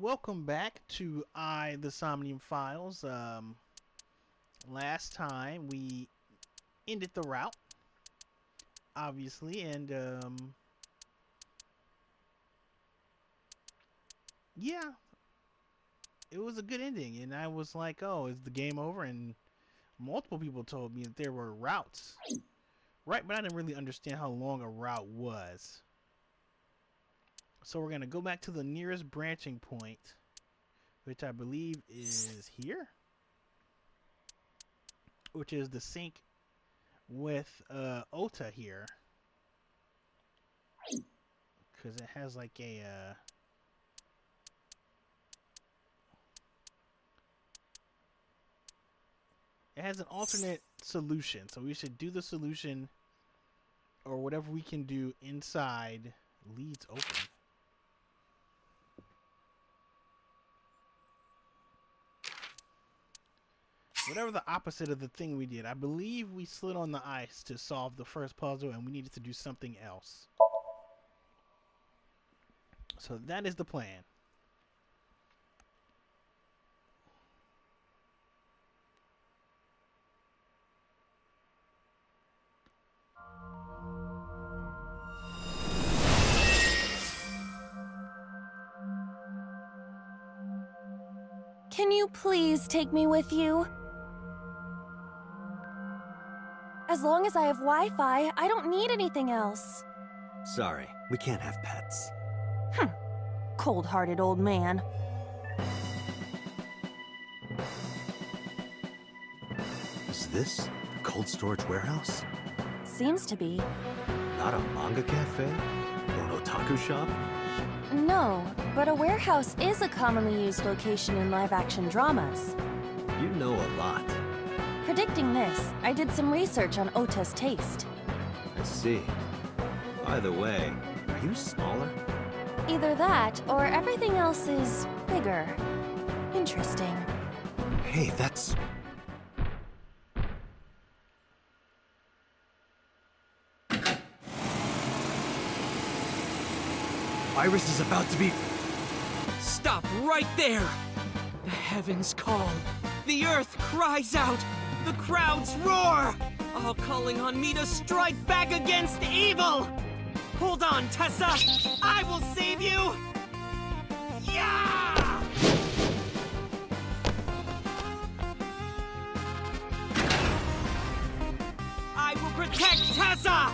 welcome back to the Somnium Files. Last time we ended the route, obviously, and yeah, it was a good ending. And I was like, "Oh, is the game over?" And multiple people told me that there were routes, right? But I didn't really understand how long a route was. So we're gonna go back to the nearest branching point, which I believe is here, which is the sync with Ota here, because it has like it has an alternate solution. So we should do the solution, or whatever we can do inside leads open. Whatever the opposite of the thing we did. I believe we slid on the ice to solve the first puzzle and we needed to do something else. So that is the plan. Can you please take me with you? As long as I have Wi-Fi, I don't need anything else. Sorry, we can't have pets. Cold-hearted old man. Is this the cold storage warehouse? Seems to be. Not a manga cafe? Or an otaku shop? No, but a warehouse is a commonly used location in live-action dramas. You know a lot. Predicting this, I did some research on Ota's taste. I see. By the way, are you smaller? Either that, or everything else is bigger. Interesting. Hey, that's... Iris is about to be... Stop right there! The heavens call. The earth cries out. The crowds roar! All calling on me to strike back against evil! Hold on, Tessa! I will save you! Yeah! I will protect Tessa!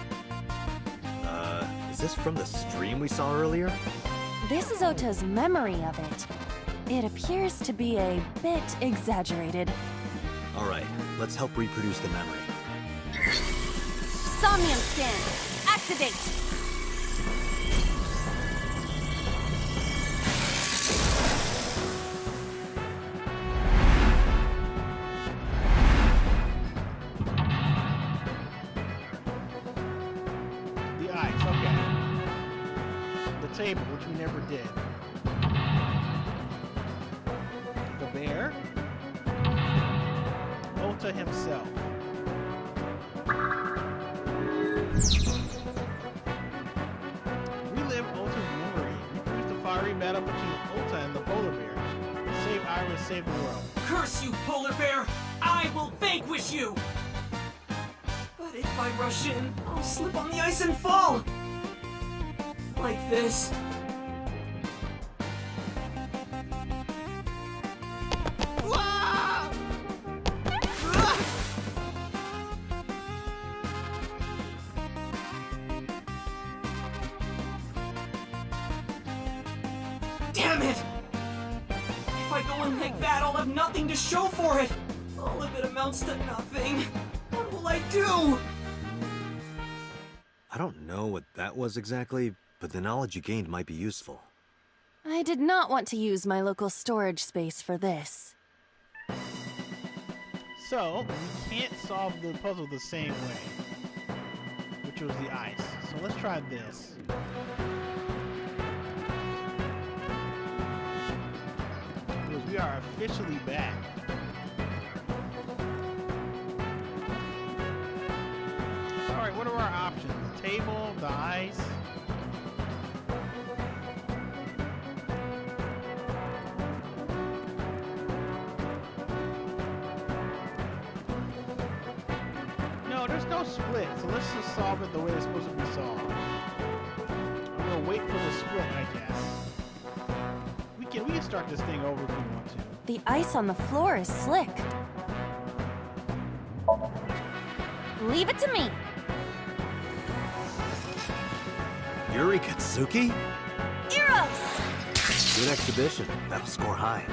Is this from the stream we saw earlier? This is Ota's memory of it. It appears to be a bit exaggerated. Alright, let's help reproduce the memory. Somnium scan! Activate! The ice, okay. The table, which we never did. The bear. Ota himself. Relive Ota's memory. Reproduce the fiery battle between Ota and the polar bear. Save Iris, save the world. Curse you, polar bear! I will vanquish you! But if I rush in, I'll slip on the ice and fall! Like this. Ah! Ah! Damn it! If I go in like that, I'll have nothing to show for it! All of it amounts to nothing. What will I do? I don't know what that was exactly, but the knowledge you gained might be useful. I did not want to use my local storage space for this. So, we can't solve the puzzle the same way, which was the ice. So let's try this. Because we are officially back. Alright, what are our options? The table, the ice. there's no split, so let's just solve it the way it's supposed to be solved. I'm gonna wait for the split, I guess. We can start this thing over if we want to. The ice on the floor is slick. Leave it to me. Yuri Katsuki? Eros! Good exhibition. That'll score high.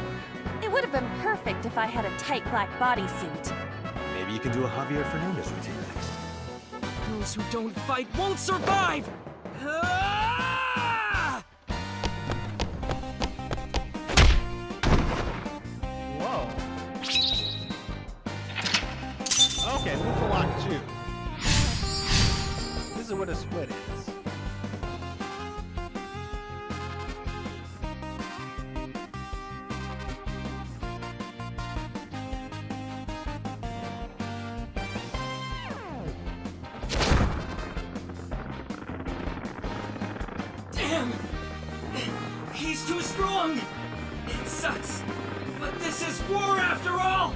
It would have been perfect if I had a tight black bodysuit. Maybe you can do a Javier Fernandez routine next. Those who don't fight won't survive! Ah! Whoa. Okay, move to lock 2. This is what a split is. Damn! He's too strong! It sucks, but this is war after all!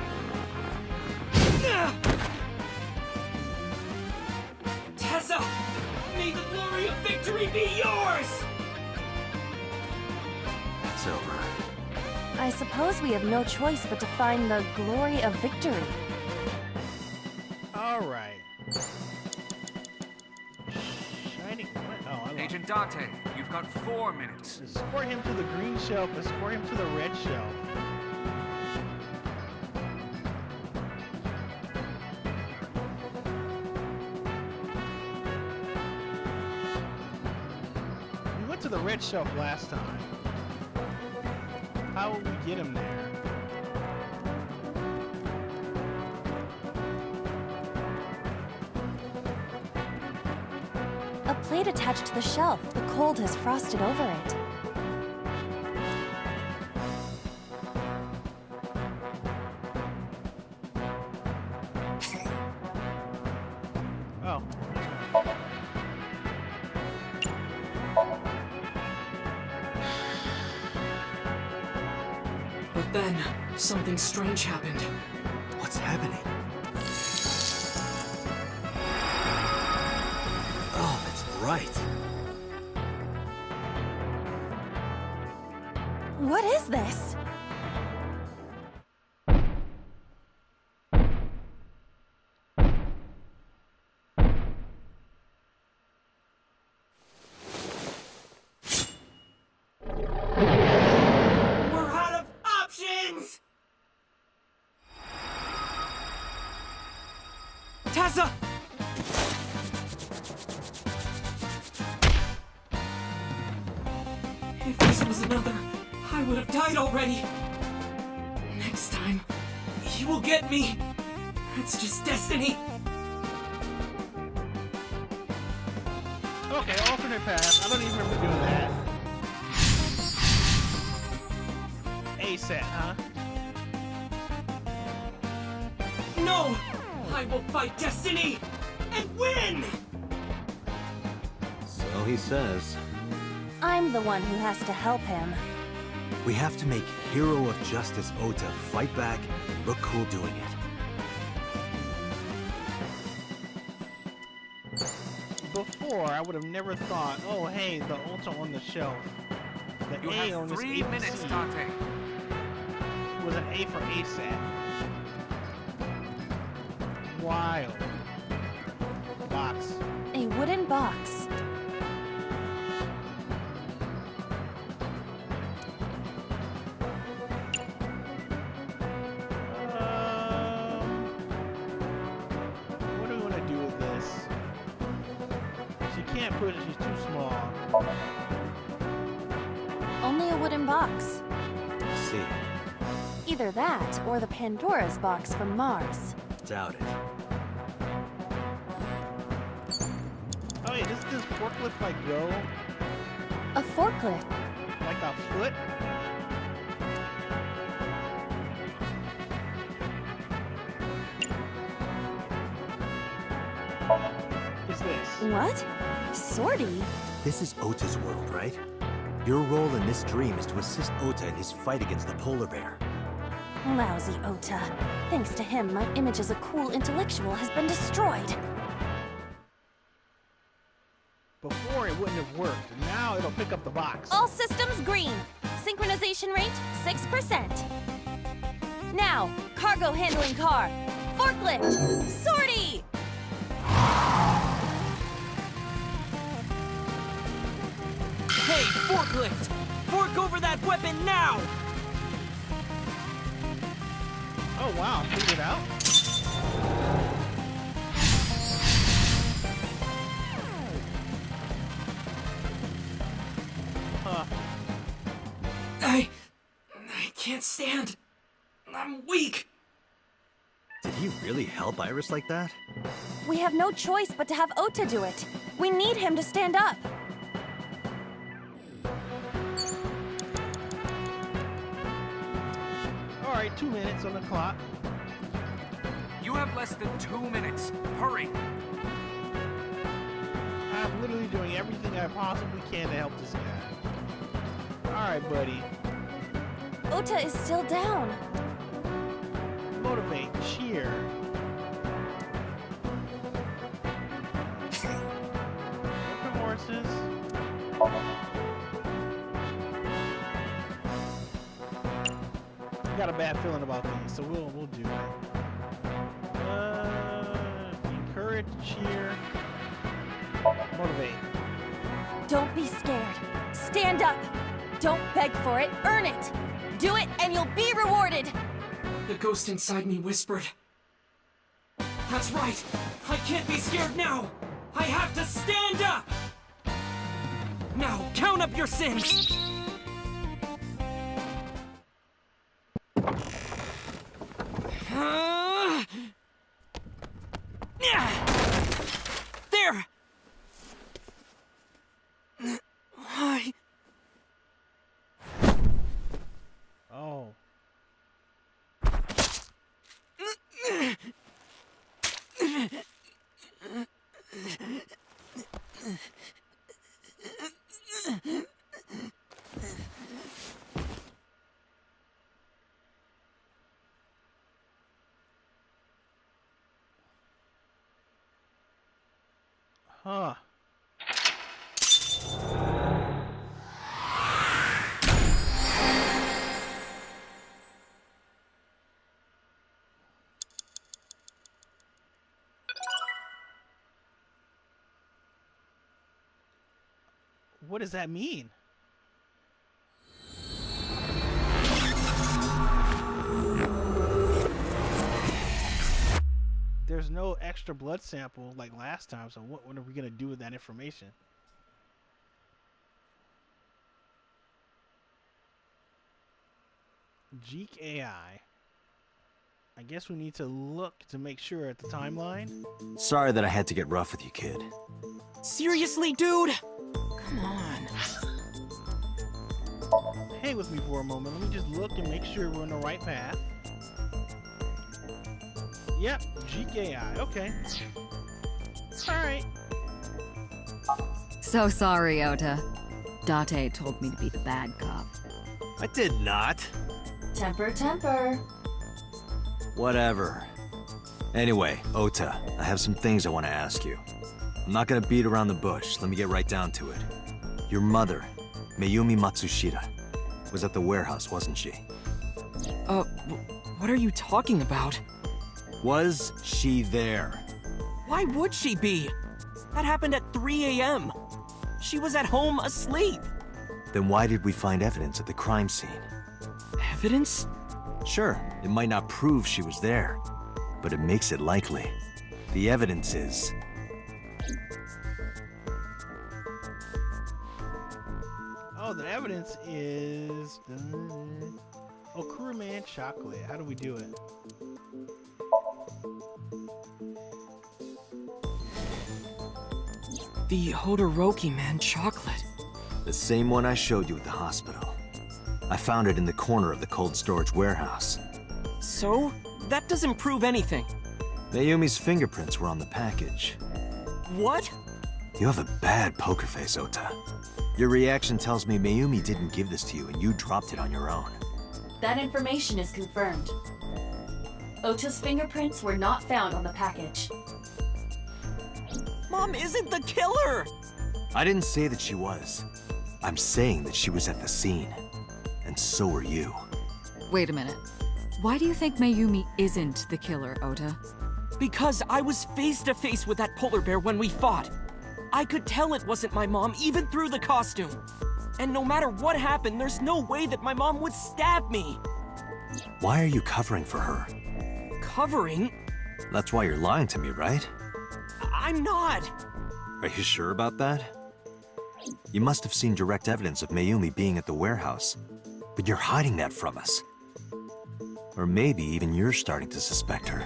Tessa! May the glory of victory be yours! It's over. I suppose we have no choice but to find the glory of victory. Alright. Shining. What? Oh, I love Agent Dante, you've got 4 minutes. Escort him to the green shelf, escort him to the red shelf. We went to the red shelf last time. How will we get him there? A plate attached to the shelf. The cold has frosted over it. Oh. But then, something strange happened. What's happening? Oh, that's bright. What is this? We're out of options! Tessa! If this was another, I would have died already. Next time, he will get me. That's just destiny. Okay, alternate path. I don't even remember doing that. A set, huh? No! I will fight destiny and win! So he says. I'm the one who has to help him. We have to make Hero of Justice Ota fight back and look cool doing it. Before, I would have never thought, oh hey, the Ultra on the shelf. The You A have on this 3 minutes, ABC Dante. was an A for ASAP. Wild. Box. A wooden box. What do we want to do with this? She can't put it, she's too small. Only a wooden box. See, Either that or the Pandora's box from Mars. doubt it. Oh yeah, does this forklift like go A forklift. like a foot? Is this? What? Sortie? This is Ota's world, right? Your role in this dream is to assist Ota in his fight against the polar bear. Lousy Ota. Thanks to him, my image as a cool intellectual has been destroyed. Before it wouldn't have worked. Now it'll pick up the box. All systems green. Synchronization rate 6%. Now, cargo handling car. Forklift. Sortie! Hey, forklift! Fork over that weapon now! Oh wow, figured it out. Huh. I can't stand. I'm weak. Did he really help Iris like that? We have no choice but to have Ota do it. We need him to stand up. Alright, 2 minutes on the clock. You have less than 2 minutes. Hurry. I'm literally doing everything I possibly can to help this guy. Alright, buddy. Ota is still down. Motivate, cheer. Open horses. Got a bad feeling about these, so we'll do it. Encourage, cheer, motivate. Don't be scared. Stand up. Don't beg for it, earn it. Do it and you'll be rewarded. The ghost inside me whispered. That's right. I can't be scared now. I have to stand up. Now, count up your sins. There! Oh. Huh. What does that mean? There's no extra blood sample like last time, so what are we gonna do with that information? Geek AI. I guess we need to look to make sure at the timeline. Sorry that I had to get rough with you, kid. Seriously, dude? Come on. Hang with me for a moment. Let me just look and make sure we're on the right path. Yep, Geek AI. Okay. Alright. So sorry, Ota. Date told me to be the bad cop. I did not. Temper, temper. Whatever. Anyway, Ota, I have some things I want to ask you. I'm not gonna beat around the bush. Let me get right down to it. Your mother, Mayumi Matsushita, was at the warehouse, wasn't she? What are you talking about? Was she there? Why would she be? That happened at 3 a.m. She was at home asleep. Then why did we find evidence at the crime scene? Evidence? Sure, it might not prove she was there, but it makes it likely. The evidence is... Oh, the evidence is... Oh, Odoroki-man chocolate. How do we do it? The Odoroki-man chocolate. The same one I showed you at the hospital. I found it in the corner of the cold storage warehouse. So? That doesn't prove anything. Mayumi's fingerprints were on the package. What? You have a bad poker face, Ota. Your reaction tells me Mayumi didn't give this to you and you dropped it on your own. That information is confirmed. Ota's fingerprints were not found on the package. Mom isn't the killer! I didn't say that she was. I'm saying that she was at the scene. And so were you. Wait a minute. Why do you think Mayumi isn't the killer, Ota? Because I was face to face with that polar bear when we fought. I could tell it wasn't my mom even through the costume. And no matter what happened, there's no way that my mom would stab me. Why are you covering for her? Covering? That's why you're lying to me, right? I'm not. Are you sure about that? You must have seen direct evidence of Mayumi being at the warehouse, but you're hiding that from us. Or maybe even you're starting to suspect her.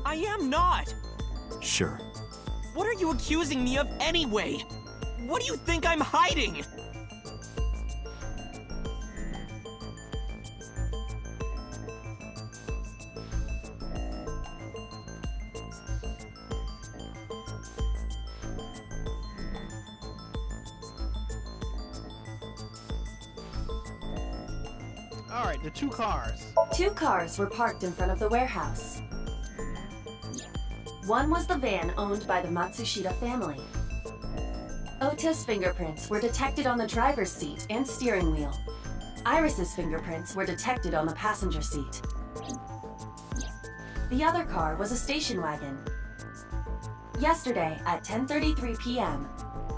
I am not. Sure. What are you accusing me of anyway? What do you think I'm hiding? Alright, the two cars. Two cars were parked in front of the warehouse. One was the van owned by the Matsushita family. Ota's fingerprints were detected on the driver's seat and steering wheel. Iris's fingerprints were detected on the passenger seat. The other car was a station wagon. Yesterday at 10:33 p.m.,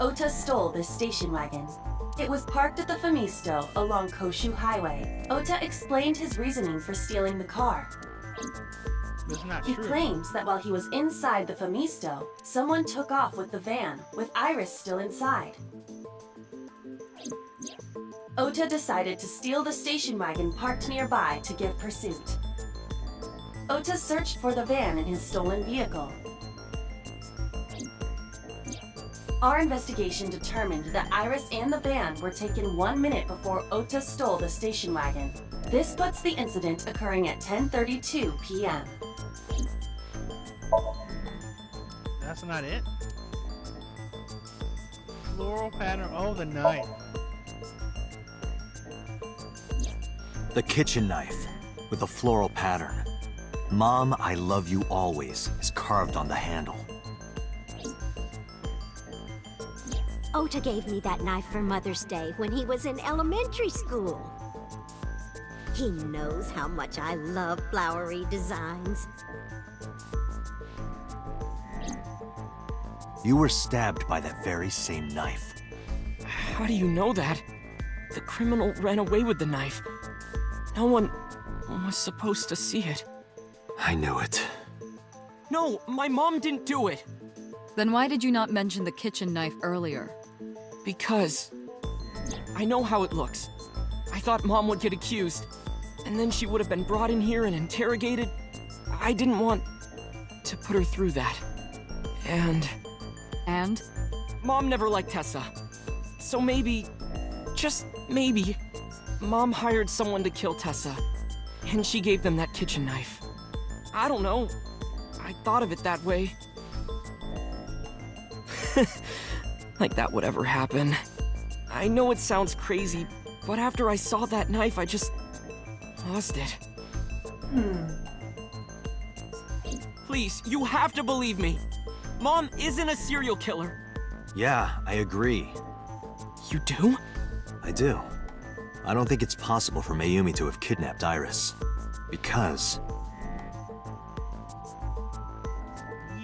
Ota stole this station wagon. It was parked at the Famisto along Koshu Highway. Ota explained his reasoning for stealing the car. That's not He true. claims that while he was inside the Famisto, someone took off with the van, with Iris still inside. Ota decided to steal the station wagon parked nearby to give pursuit. Ota searched for the van in his stolen vehicle. Our investigation determined that Iris and the van were taken 1 minute before Ota stole the station wagon. This puts the incident occurring at 10:32 p.m. That's not it. Floral pattern. Oh, the knife. The kitchen knife with a floral pattern. Mom, I love you always is carved on the handle. Ota gave me that knife for Mother's Day when he was in elementary school. He knows how much I love flowery designs. You were stabbed by that very same knife. How do you know that? The criminal ran away with the knife. No one was supposed to see it. I knew it. No, my mom didn't do it. Then why did you not mention the kitchen knife earlier? Because I know how it looks. I thought Mom would get accused, and then she would have been brought in here and interrogated. I didn't want to put her through that. And Mom never liked Tessa. So maybe, just maybe, Mom hired someone to kill Tessa, and she gave them that kitchen knife. I don't know. I thought of it that way. Like that would ever happen. I know it sounds crazy, but after I saw that knife, I just lost it. Please, you have to believe me. Mom isn't a serial killer. Yeah, I agree. You do? I do. I don't think it's possible for Mayumi to have kidnapped Iris. Because...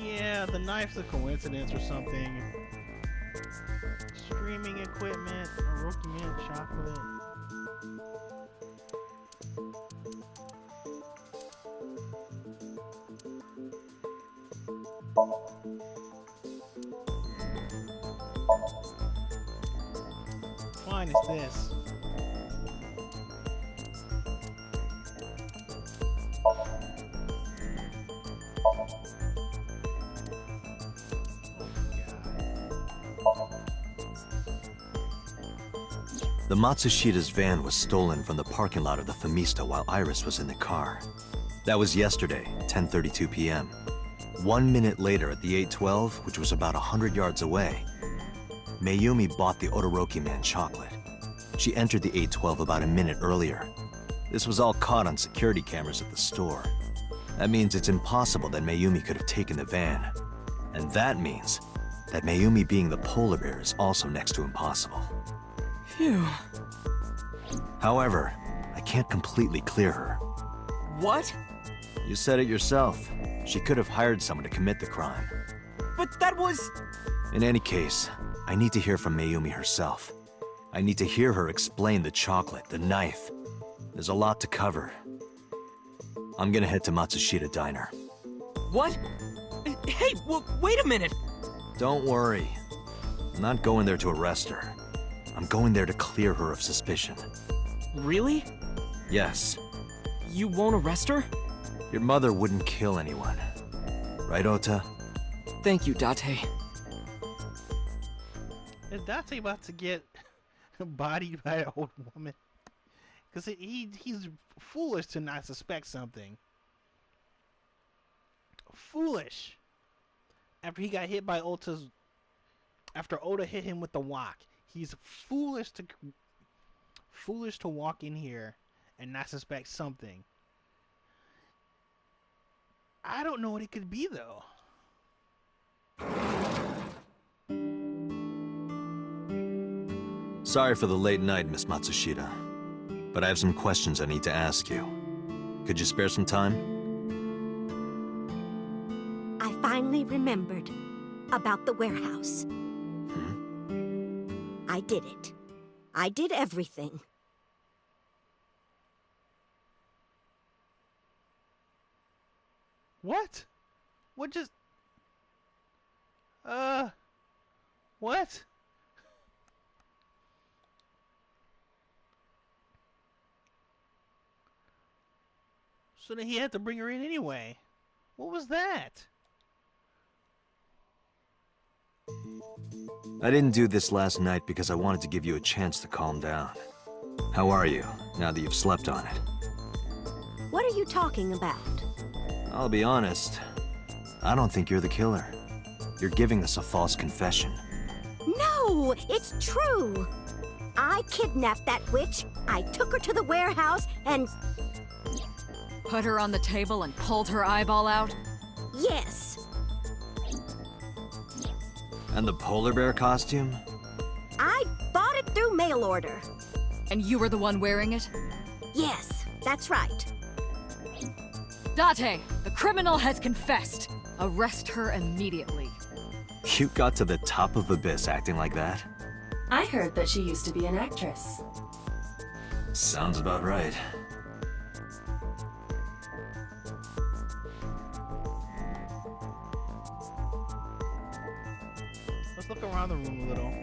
Yeah, the knife's a coincidence or something. Streaming equipment, Odoroki-man chocolate. Fine is this. the Matsushita's van was stolen from the parking lot of the Famisto while Iris was in the car. That was yesterday, 10:32 p.m. 1 minute later at the 812, which was about 100 yards away, Mayumi bought the Odoroki-man chocolate. She entered the 812 about a minute earlier. This was all caught on security cameras at the store. That means it's impossible that Mayumi could have taken the van. And that means that Mayumi being the polar bear is also next to impossible. Phew. However, I can't completely clear her. What? You said it yourself. She could have hired someone to commit the crime. But that was... In any case, I need to hear from Mayumi herself. I need to hear her explain the chocolate, the knife. There's a lot to cover. I'm gonna head to Matsushita Diner. What? Hey, wait a minute! Don't worry. I'm not going there to arrest her. I'm going there to clear her of suspicion. Really? Yes. You won't arrest her? Your mother wouldn't kill anyone. Right, Ota? Thank you, Date. Is Date about to get bodied by an old woman? Because he's foolish to not suspect something. Foolish. After he got hit by Ota's... After Ota hit him with the wok. He's foolish to walk in here and not suspect something. I don't know what it could be, though. Sorry for the late night, Miss Matsushita. But I have some questions I need to ask you. Could you spare some time? I finally remembered about the warehouse. I did it. I did everything. What? What just... What? So then he had to bring her in anyway. What was that? I didn't do this last night because I wanted to give you a chance to calm down. How are you, now that you've slept on it? What are you talking about? I'll be honest. I don't think you're the killer. You're giving us a false confession. No, it's true. I kidnapped that witch, I took her to the warehouse, and... Put her on the table and pulled her eyeball out? yes, And the polar bear costume? I bought it through mail order. And you were the one wearing it? Yes, that's right. Date, the criminal has confessed. Arrest her immediately. You got to the top of Abyss acting like that? I heard that she used to be an actress. Sounds about right. Let's look around the room a little.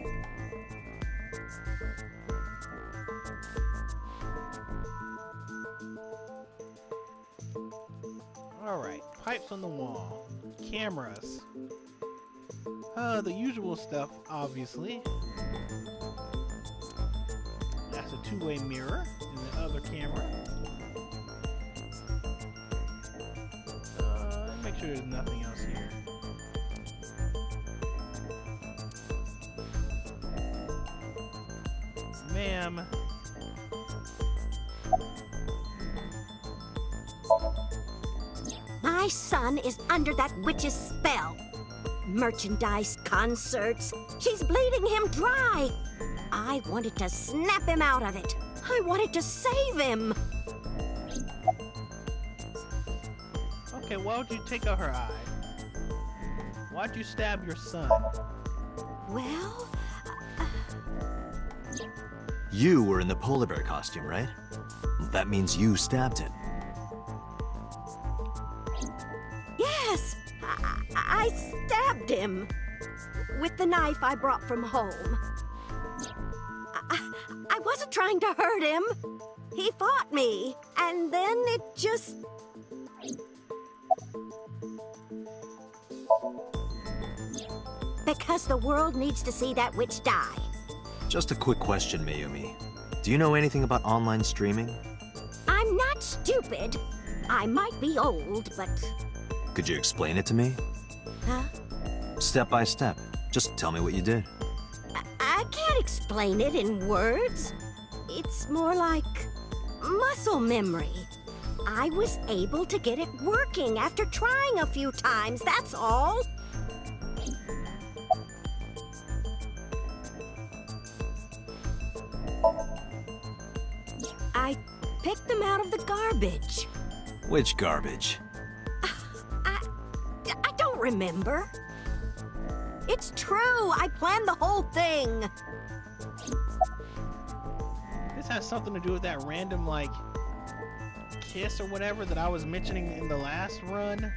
Alright, pipes on the wall. Cameras. The usual stuff, obviously. That's a two-way mirror in the other camera. Make sure there's nothing else here. Ma'am. My son is under that witch's spell. Merchandise, concerts. She's bleeding him dry. I wanted to snap him out of it. I wanted to save him. Okay, why would you take out her eye? Why'd you stab your son? Well, You were in the polar bear costume, right? That means you stabbed it. yes, I stabbed him with the knife I brought from home. I wasn't trying to hurt him. He fought me, and then it just... Because the world needs to see that witch die. Just a quick question, Mayumi. Do you know anything about online streaming? I'm not stupid. I might be old, but... Could you explain it to me? Huh? Step by step. Just tell me what you did. I can't explain it in words. It's more like muscle memory. I was able to get it working after trying a few times, that's all. picked them out of the garbage. Which garbage? I don't remember. It's true. I planned the whole thing. This has something to do with that random, like, kiss or whatever that I was mentioning in the last run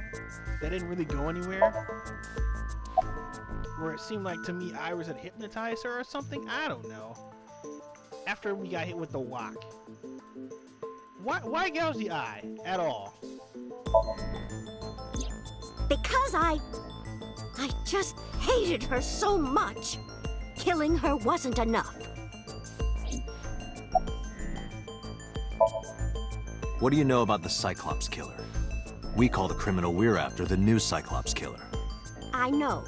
that didn't really go anywhere. Where it seemed like to me Iris had hypnotized her or something. I don't know. After we got hit with the wok. Why gouge the eye at all? Because I just hated her so much. Killing her wasn't enough. What do you know about the Cyclops killer? We call the criminal we're after the new Cyclops killer. I know.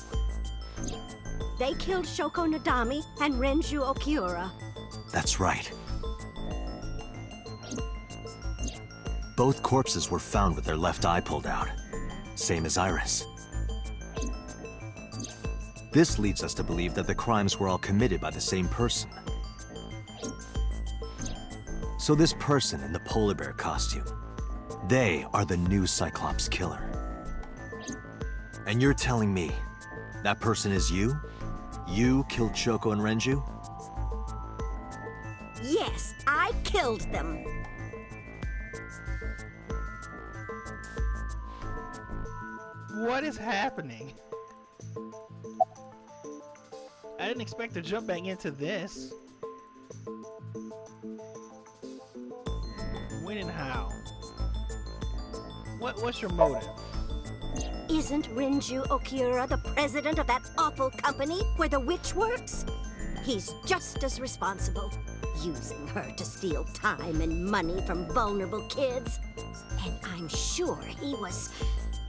They killed Shoko Nadami and Renju Okiura. That's right. Both corpses were found with their left eye pulled out. Same as Iris. This leads us to believe that the crimes were all committed by the same person. So this person in the polar bear costume, they are the new Cyclops killer. And you're telling me that person is you? You killed Shoko and Renju? Yes, I killed them. What is happening? I didn't expect to jump back into this. When and how? What's your motive? Isn't Renju Okiura the president of that awful company where the witch works? He's just as responsible, using her to steal time and money from vulnerable kids. And I'm sure he was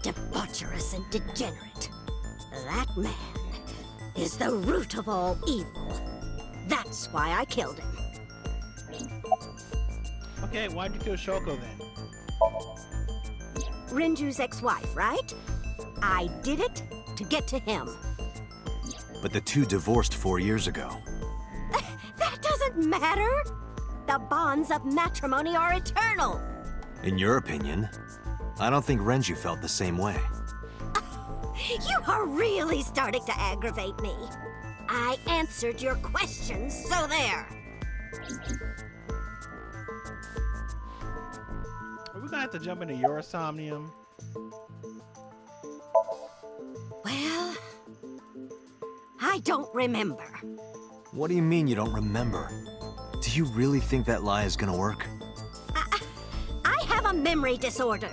debaucherous and degenerate. That man is the root of all evil. That's why I killed him. Okay, why'd you kill Shoko then? Renju's ex-wife, right? I did it to get to him. But the two divorced 4 years ago. That doesn't matter. The bonds of matrimony are eternal. In your opinion, I don't think Renju felt the same way. You are really starting to aggravate me. I answered your questions, so there. Are we gonna have to jump into your Somnium? Well, I don't remember. What do you mean you don't remember? Do you really think that lie is gonna work? I have a memory disorder.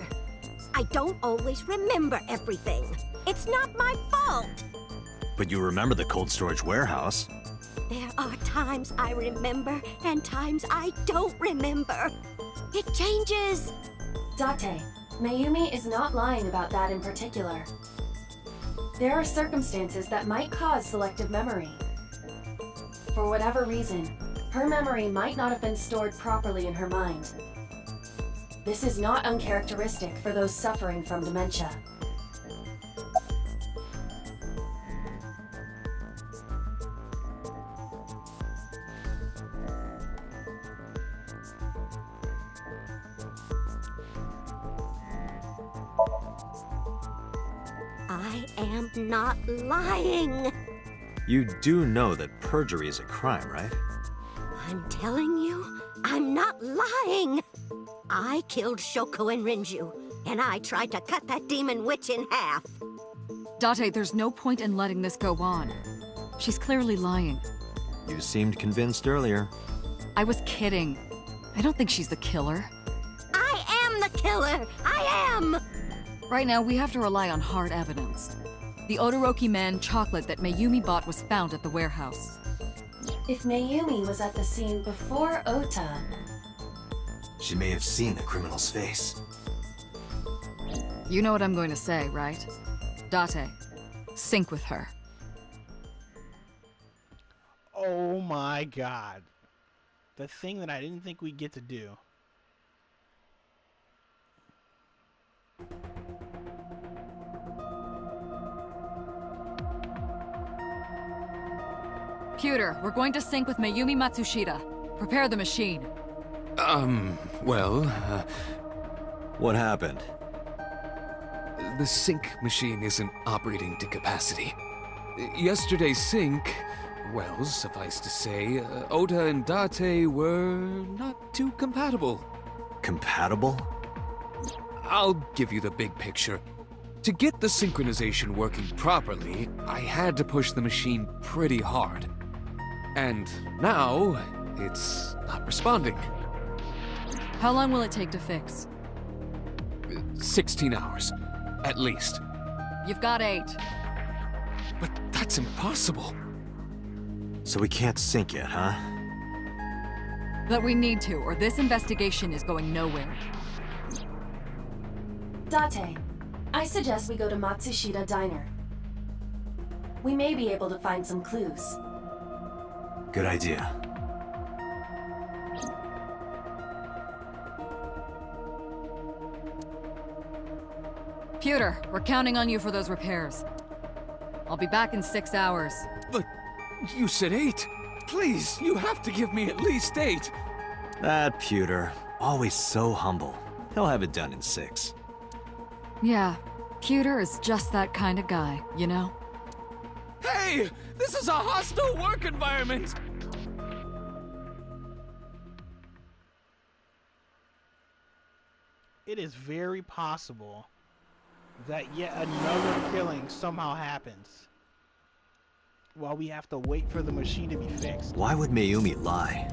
I don't always remember everything. It's not my fault. But you remember the cold storage warehouse. There are times I remember and times I don't remember. It changes. Date, Mayumi is not lying about that in particular. There are circumstances that might cause selective memory. For whatever reason, her memory might not have been stored properly in her mind. This is not uncharacteristic for those suffering from dementia. I am not lying. You do know that perjury is a crime, right? I'm telling you, I'm not lying. I killed Shoko and Renju, and I tried to cut that demon witch in half. Date, there's no point in letting this go on. She's clearly lying. You seemed convinced earlier. I was kidding. I don't think she's the killer. I am the killer! I am! Right now, we have to rely on hard evidence. The Odoroki-man chocolate that Mayumi bought was found at the warehouse. If Mayumi was at the scene before Ota, She may have seen the criminal's face. You know what I'm going to say, right? Date, sync with her. Oh my god. The thing that I didn't think we'd get to do. Computer, we're going to sync with Mayumi Matsushita. Prepare the machine. Well, What happened? the sync machine isn't operating to capacity. Yesterday's sync, well, suffice to say, Ota and Date were not too compatible. Compatible? I'll give you the big picture. To get the synchronization working properly, I had to push the machine pretty hard. And now, it's not responding. How long will it take to fix? 16 hours, at least. You've got 8. But that's impossible. So we can't sync yet, huh? But we need to, or this investigation is going nowhere. Date, I suggest we go to Matsushita Diner. We may be able to find some clues. Good idea. Pewter, we're counting on you for those repairs. I'll be back in 6 hours. But you said 8. Please, you have to give me at least 8. That Pewter, always so humble. He'll have it done in 6. Yeah, Pewter is just that kind of guy, you know? Hey! This is a hostile work environment! It is very possible that yet another killing somehow happens while we have to wait for the machine to be fixed. Why would Mayumi lie?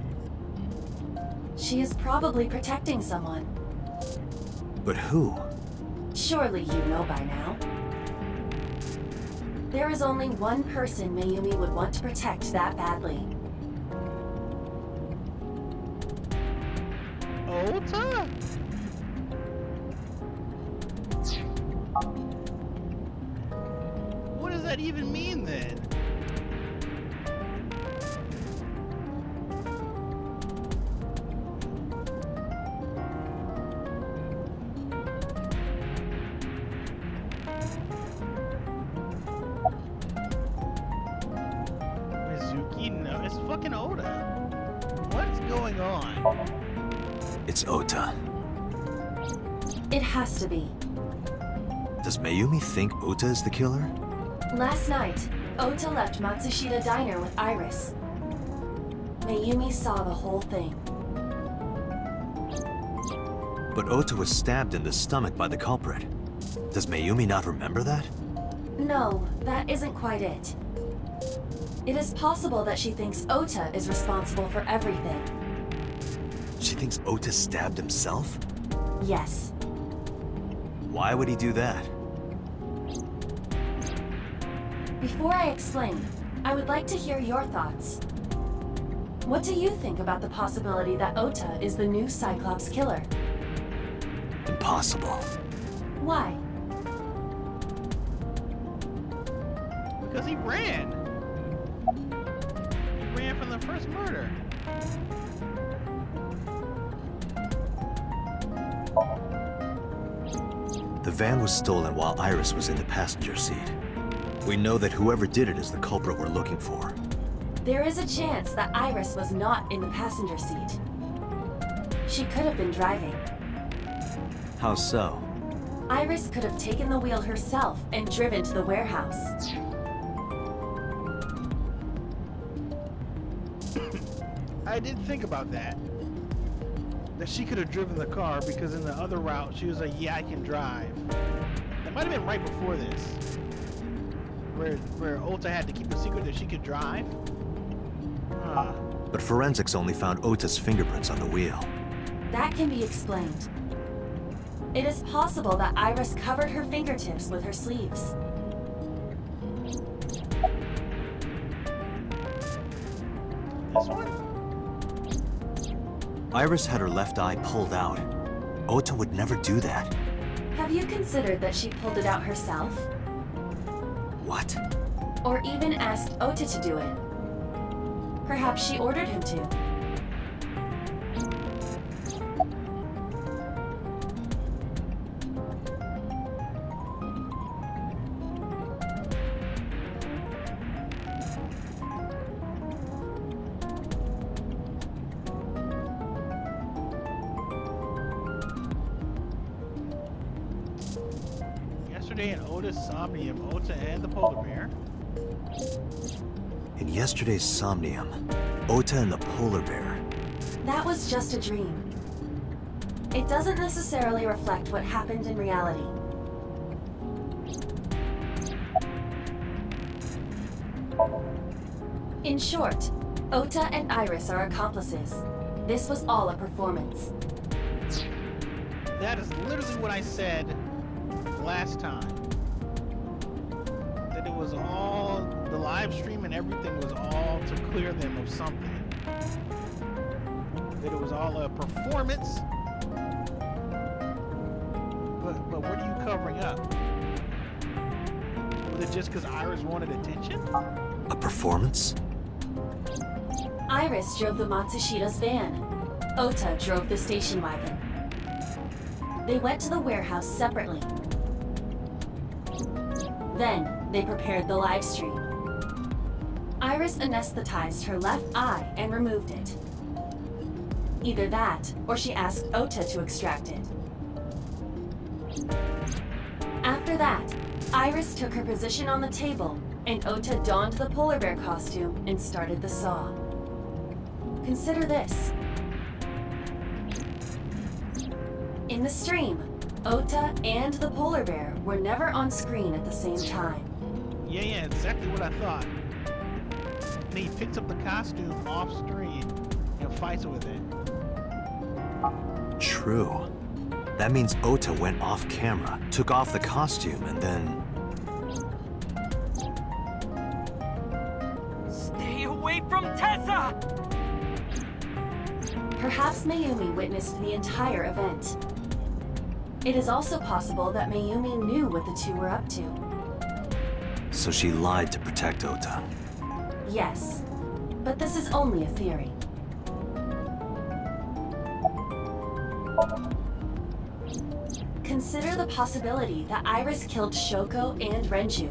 She is probably protecting someone. But who? Surely you know by now. There is only one person Mayumi would want to protect that badly. Ota? What does that even mean then? Mizuki? No, it's fucking Oda. What's going on? It's Ota. It has to be. Does Mayumi think Ota is the killer? Last night, Ota left Matsushita Diner with Iris. Mayumi saw the whole thing. But Ota was stabbed in the stomach by the culprit. Does Mayumi not remember that? No, that isn't quite it. It is possible that she thinks Ota is responsible for everything. She thinks Ota stabbed himself? Yes. Why would he do that? Before I explain, I would like to hear your thoughts. What do you think about the possibility that Ota is the new Cyclops killer? Impossible. Why? Because he ran. He ran from the first murder. The van was stolen while Iris was in the passenger seat. We know that whoever did it is the culprit we're looking for. There is a chance that Iris was not in the passenger seat. She could have been driving. How so? Iris could have taken the wheel herself and driven to the warehouse. I did think about that. That she could have driven the car because in the other route she was like, yeah, I can drive. That might have been right before this. Where Ota had to keep a secret that she could drive. Huh. But forensics only found Ota's fingerprints on the wheel. That can be explained. It is possible that Iris covered her fingertips with her sleeves. This one? Iris had her left eye pulled out. Ota would never do that. Have you considered that she pulled it out herself? What? Or even asked Ota to do it? Perhaps she ordered him to. yesterday in Ota's Somnium, Ota and the polar bear. In yesterday's Somnium, Ota and the polar bear. That was just a dream. It doesn't necessarily reflect what happened in reality. In short, Ota and Iris are accomplices. This was all a performance. That is literally what I said last time. That it was all, the live stream and everything was all to clear them of something. That it was all a performance. But what are you covering up? Was it just because Iris wanted attention? A performance? Iris drove the Matsushida's van. Ota drove the station wagon. They went to the warehouse separately. Then, they prepared the live stream. Iris anesthetized her left eye and removed it. Either that, or she asked Ota to extract it. After that, Iris took her position on the table, and Ota donned the polar bear costume and started the saw. Consider this. In the stream, Ota and the polar bear were never on screen at the same time. Yeah, exactly what I thought. And he picks up the costume off screen and fights with it. True. That means Ota went off camera, took off the costume, and then... Stay away from Tessa! Perhaps Mayumi witnessed the entire event. It is also possible that Mayumi knew what the two were up to. So she lied to protect Ota. Yes, but this is only a theory. Consider the possibility that Iris killed Shoko and Renju.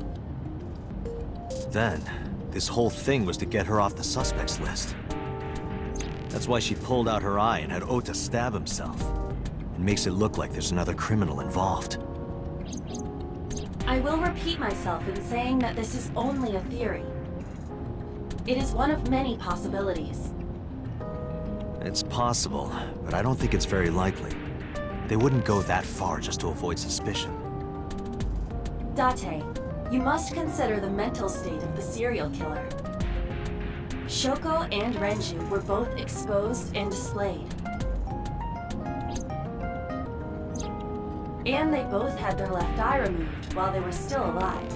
Then, this whole thing was to get her off the suspects list. That's why she pulled out her eye and had Ota stab himself. It makes it look like there's another criminal involved. I will repeat myself in saying that this is only a theory. It is one of many possibilities. It's possible, but I don't think it's very likely. They wouldn't go that far just to avoid suspicion. Date, you must consider the mental state of the serial killer. Shoko and Renju were both exposed and displayed. And they both had their left eye removed while they were still alive.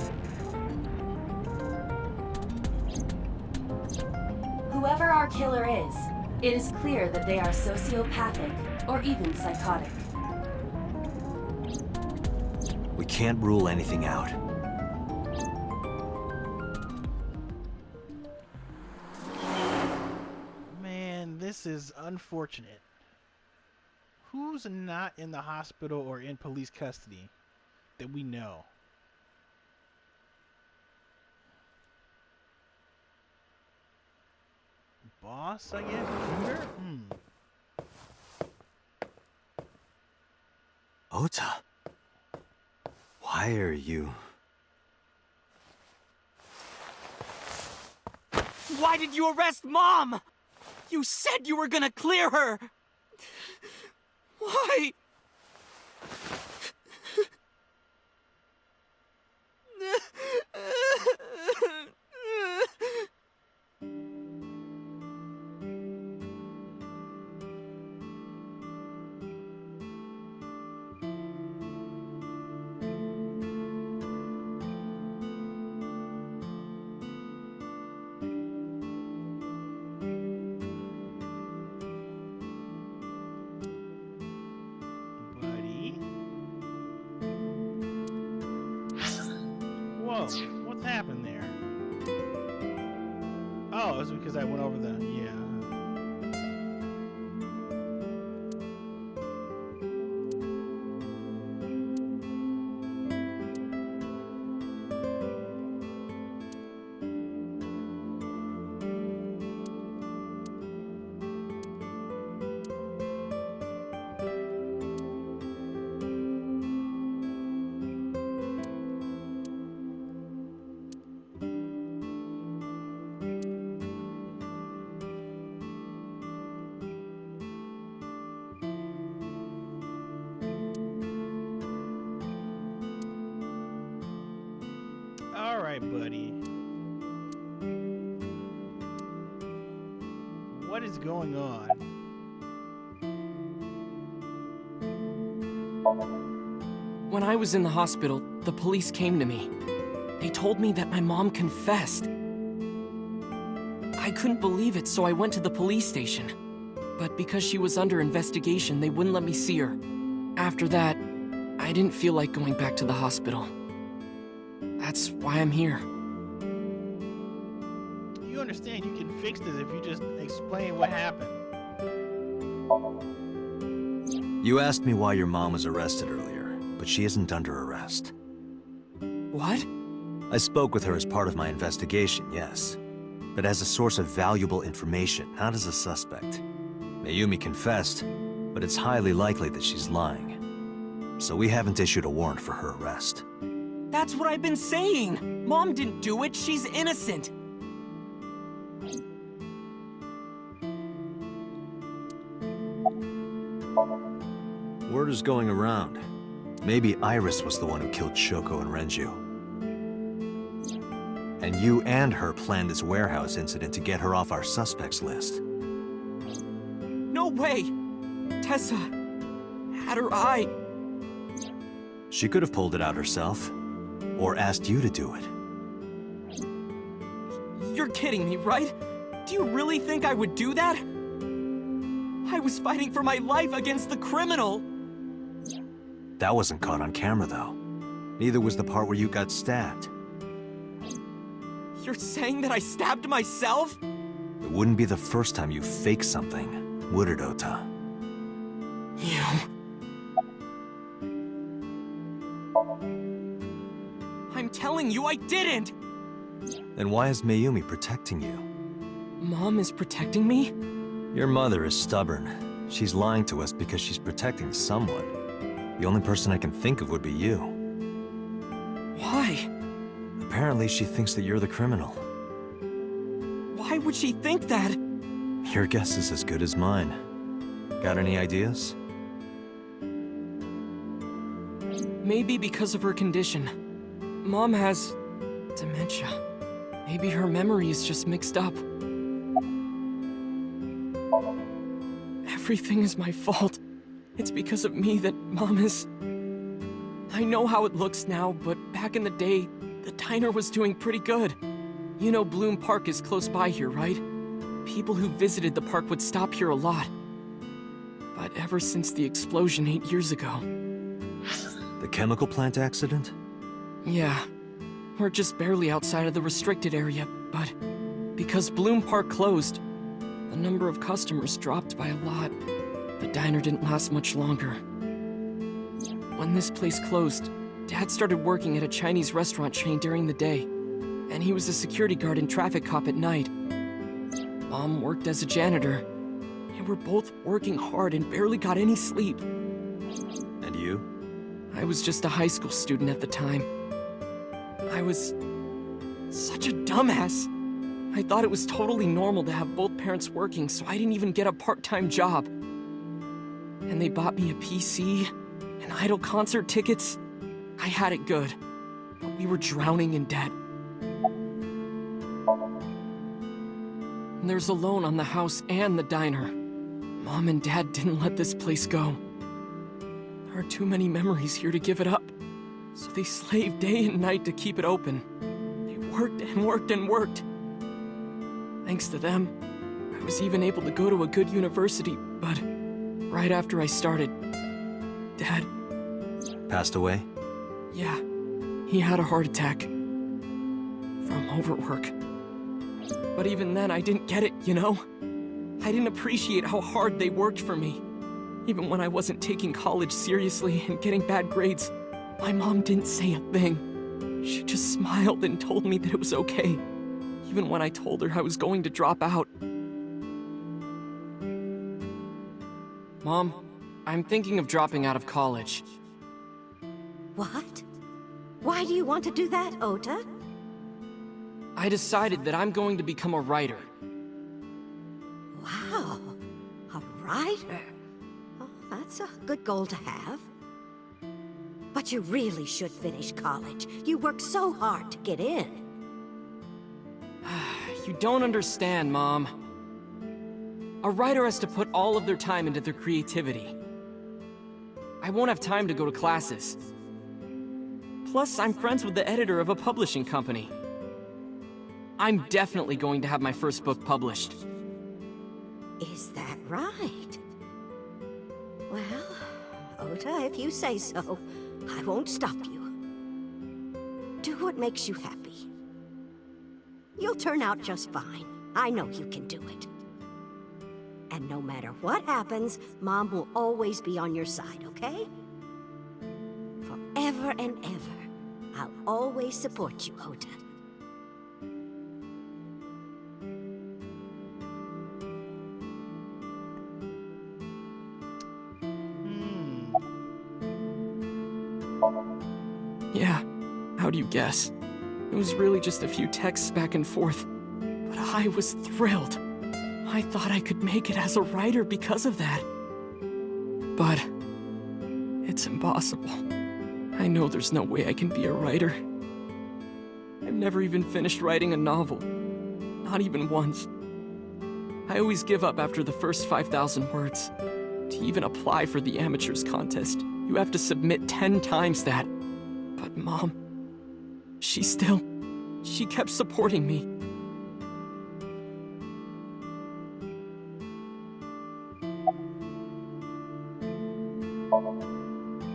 Whoever our killer is, it is clear that they are sociopathic or even psychotic. We can't rule anything out. Man, this is unfortunate. Who's not in the hospital or in police custody that we know? Boss, I guess? Shooter? Ota? Why are you... Why did you arrest Mom? You said you were gonna clear her! Why? Buddy? Whoa, what's happened there? Oh, it's because I went over the... yeah. What is going on? When I was in the hospital, the police came to me. They told me that my mom confessed. I couldn't believe it, so I went to the police station. But because she was under investigation, they wouldn't let me see her. After that, I didn't feel like going back to the hospital. That's why I'm here. You understand you can fix this if you just explain what happened. You asked me why your mom was arrested earlier, but she isn't under arrest. What? I spoke with her as part of my investigation, yes. But as a source of valuable information, not as a suspect. Mayumi confessed, but it's highly likely that she's lying. So we haven't issued a warrant for her arrest. That's what I've been saying! Mom didn't do it, she's innocent! Word is going around. Maybe Iris was the one who killed Shoko and Renju. And you and her planned this warehouse incident to get her off our suspects list. No way! Tessa had her eye. She could have pulled it out herself, or asked you to do it. You're kidding me, right? Do you really think I would do that? I was fighting for my life against the criminal! That wasn't caught on camera, though. Neither was the part where you got stabbed. You're saying that I stabbed myself? It wouldn't be the first time you faked something, would it, Ota? You... I'm telling you I didn't! Then why is Mayumi protecting you? Mom is protecting me? Your mother is stubborn. She's lying to us because she's protecting someone. The only person I can think of would be you. Why? Apparently she thinks that you're the criminal. Why would she think that? Your guess is as good as mine. Got any ideas? Maybe because of her condition. Mom has... dementia. Maybe her memory is just mixed up. Everything is my fault. It's because of me that Mom is... I know how it looks now, but back in the day, the diner was doing pretty good. You know Bloom Park is close by here, right? People who visited the park would stop here a lot. But ever since the explosion 8 years ago... The chemical plant accident? Yeah. We're just barely outside of the restricted area, but... because Bloom Park closed, the number of customers dropped by a lot. The diner didn't last much longer. When this place closed, Dad started working at a Chinese restaurant chain during the day, and he was a security guard and traffic cop at night. Mom worked as a janitor. They were both working hard and barely got any sleep. And you? I was just a high school student at the time. I was such a dumbass. I thought it was totally normal to have both parents working, so I didn't even get a part-time job. And they bought me a PC and Idol concert tickets. I had it good, but we were drowning in debt. And there's a loan on the house and the diner. Mom and Dad didn't let this place go. There are too many memories here to give it up, so they slaved day and night to keep it open. They worked and worked and worked. Thanks to them, I was even able to go to a good university, but right after I started, Dad... Passed away? Yeah, he had a heart attack. From overwork. But even then, I didn't get it, you know? I didn't appreciate how hard they worked for me. Even when I wasn't taking college seriously and getting bad grades, my mom didn't say a thing. She just smiled and told me that it was okay. Even when I told her I was going to drop out. Mom, I'm thinking of dropping out of college. What? Why do you want to do that, Ota? I decided that I'm going to become a writer. Wow, a writer. Oh, that's a good goal to have. But you really should finish college. You worked so hard to get in. You don't understand, Mom. A writer has to put all of their time into their creativity. I won't have time to go to classes. Plus, I'm friends with the editor of a publishing company. I'm definitely going to have my first book published. Is that right? Well, Ota, if you say so, I won't stop you. Do what makes you happy. You'll turn out just fine. I know you can do it. And no matter what happens, Mom will always be on your side, okay? Forever and ever, I'll always support you, Ota. Yeah, how do you guess? It was really just a few texts back and forth, but I was thrilled. I thought I could make it as a writer because of that. But it's impossible. I know there's no way I can be a writer. I've never even finished writing a novel. Not even once. I always give up after the first 5,000 words. To even apply for the amateurs contest, you have to submit 10 times that. But Mom, she kept supporting me.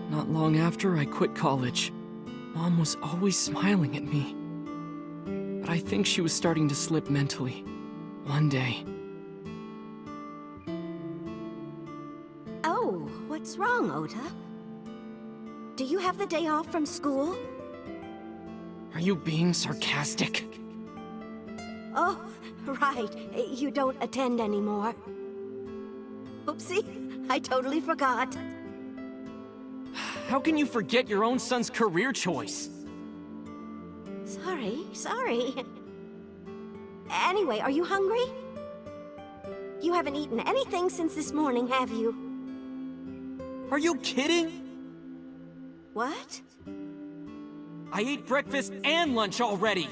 Not long after I quit college, Mom was always smiling at me. But I think she was starting to slip mentally. One day. Oh, what's wrong, Ota? Do you have the day off from school? Are you being sarcastic? Oh, right. You don't attend anymore. Oopsie, I totally forgot. How can you forget your own son's career choice? Sorry. Anyway, are you hungry? You haven't eaten anything since this morning, have you? Are you kidding? What? I ate breakfast and lunch already!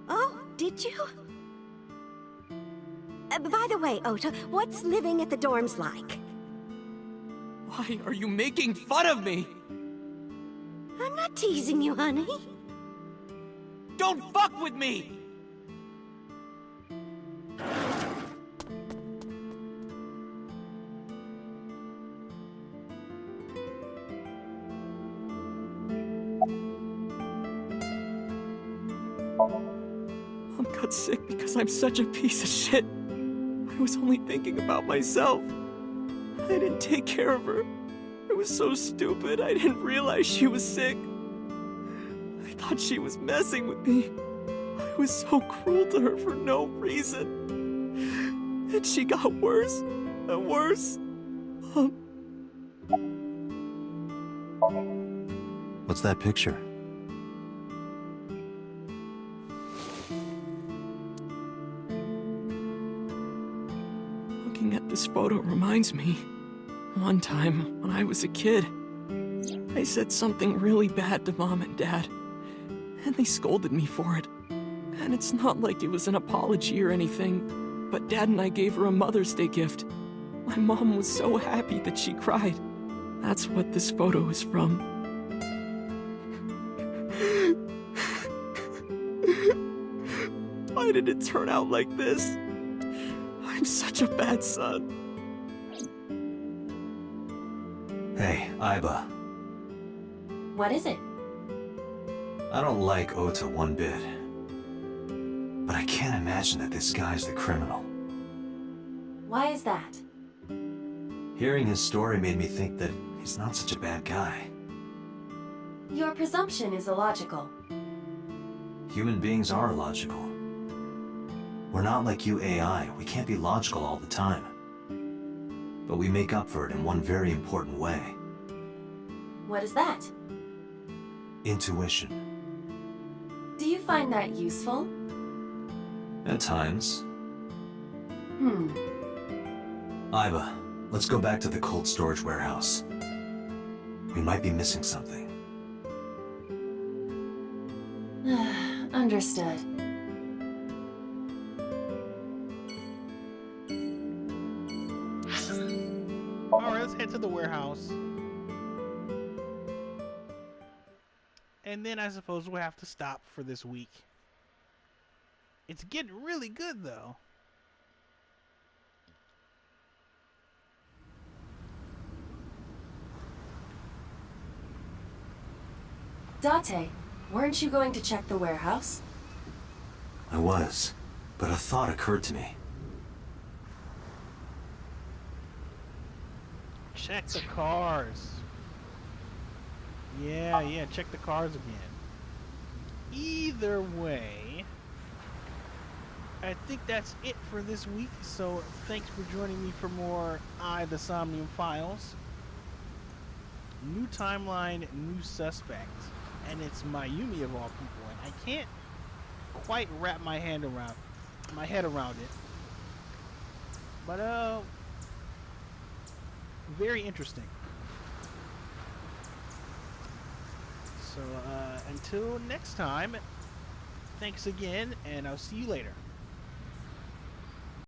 Oh, did you? By the way, Ota, what's living at the dorms like? Why are you making fun of me? I'm not teasing you, honey. Don't fuck with me! Mom got sick because I'm such a piece of shit. I was only thinking about myself. I didn't take care of her. I was so stupid, I didn't realize she was sick. I thought she was messing with me. I was so cruel to her for no reason. And she got worse and worse. What's that picture? Looking at this photo reminds me. One time, when I was a kid, I said something really bad to Mom and Dad, and they scolded me for it. And it's not like it was an apology or anything, but Dad and I gave her a Mother's Day gift. My mom was so happy that she cried. That's what this photo is from. Why did it turn out like this? I'm such a bad son. Hey, Aiba. What is it? I don't like Ota one bit. But I can't imagine that this guy's the criminal. Why is that? Hearing his story made me think that he's not such a bad guy. Your presumption is illogical. Human beings are illogical. We're not like you AI. We can't be logical all the time. But we make up for it in one very important way. What is that? Intuition. Do you find that useful? At times. Hmm. Aiba, let's go back to the cold storage warehouse. We might be missing something. Understood. Alright, let's head to the warehouse. And then I suppose we'll have to stop for this week. It's getting really good, though. Date, weren't you going to check the warehouse? I was, but a thought occurred to me. Check the cars. Yeah, check the cars again. Either way, I think that's it for this week. So thanks for joining me for more the Somnium Files. New timeline, new suspect. And it's Mayumi of all people. And I can't quite wrap my head around it. But very interesting. So until next time, thanks again, and I'll see you later.